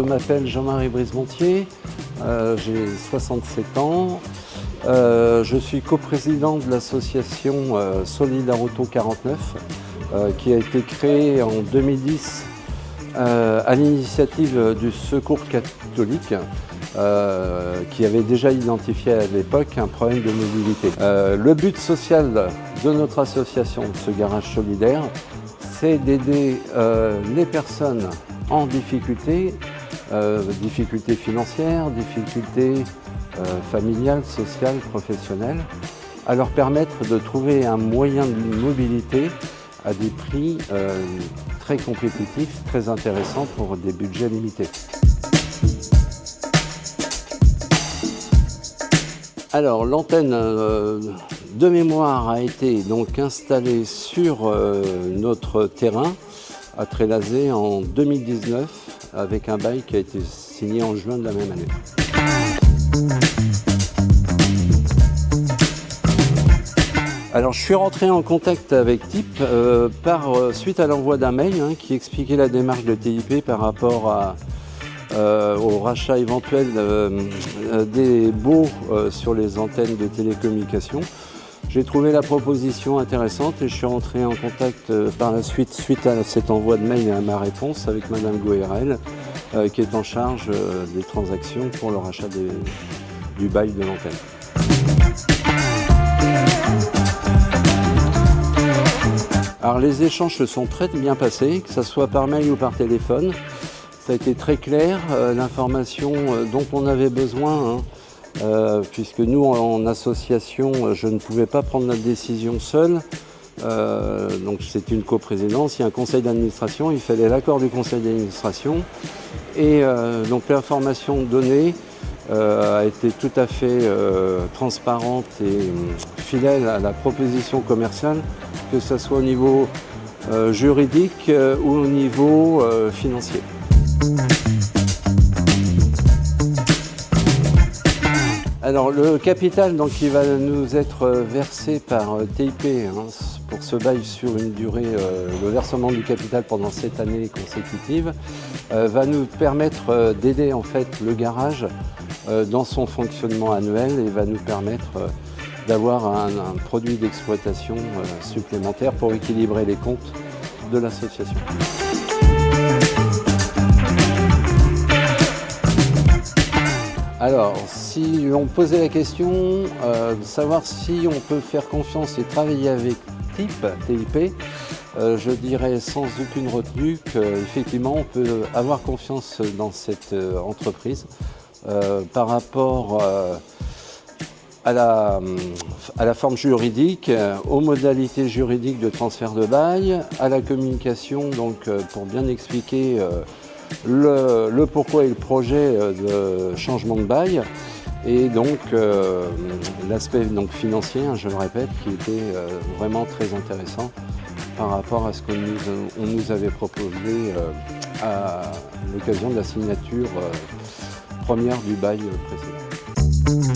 m'appelle Jean-Marie Brismontier, j'ai 67 ans. Je suis coprésident de l'association Solidarauto 49 qui a été créée en 2010 à l'initiative du Secours catholique qui avait déjà identifié à l'époque un problème de mobilité. Le but social de notre association, ce garage solidaire, c'est d'aider les personnes en difficulté, difficultés financières, difficultés familiales, sociales, professionnelles, à leur permettre de trouver un moyen de mobilité à des prix très compétitifs, très intéressants pour des budgets limités. Alors l'antenne de mémoire a été donc installée sur notre terrain à Trélazé en 2019 avec un bail qui a été signé en juin de la même année. Alors je suis rentré en contact avec TIP suite à l'envoi d'un mail qui expliquait la démarche de TIP par rapport au rachat éventuel des baux sur les antennes de télécommunications. J'ai trouvé la proposition intéressante et je suis rentré en contact par la suite à cet envoi de mail et à ma réponse avec Madame Goérel qui est en charge des transactions pour le rachat du bail de l'antenne. Alors les échanges se sont très bien passés, que ce soit par mail ou par téléphone. Ça a été très clair, l'information dont on avait besoin, puisque nous en association, je ne pouvais pas prendre la décision seule. Donc c'est une coprésidence, il y a un conseil d'administration, il fallait l'accord du conseil d'administration. Et donc l'information donnée a été tout à fait transparente et fidèle à la proposition commerciale, que ce soit au niveau juridique ou au niveau financier. Alors le capital donc, qui va nous être versé par TIP pour ce bail sur une durée, le versement du capital pendant 7 années consécutives, va nous permettre d'aider en fait le garage dans son fonctionnement annuel et va nous permettre d'avoir un produit d'exploitation supplémentaire pour équilibrer les comptes de l'association. Alors, si on posait la question de savoir si on peut faire confiance et travailler avec TIP, je dirais sans aucune retenue qu'effectivement on peut avoir confiance dans cette entreprise par rapport à la forme juridique, aux modalités juridiques de transfert de bail, à la communication donc pour bien expliquer le pourquoi et le projet de changement de bail et donc l'aspect financier, je le répète, qui était vraiment très intéressant par rapport à ce qu'on nous avait proposé à l'occasion de la signature première du bail précédent.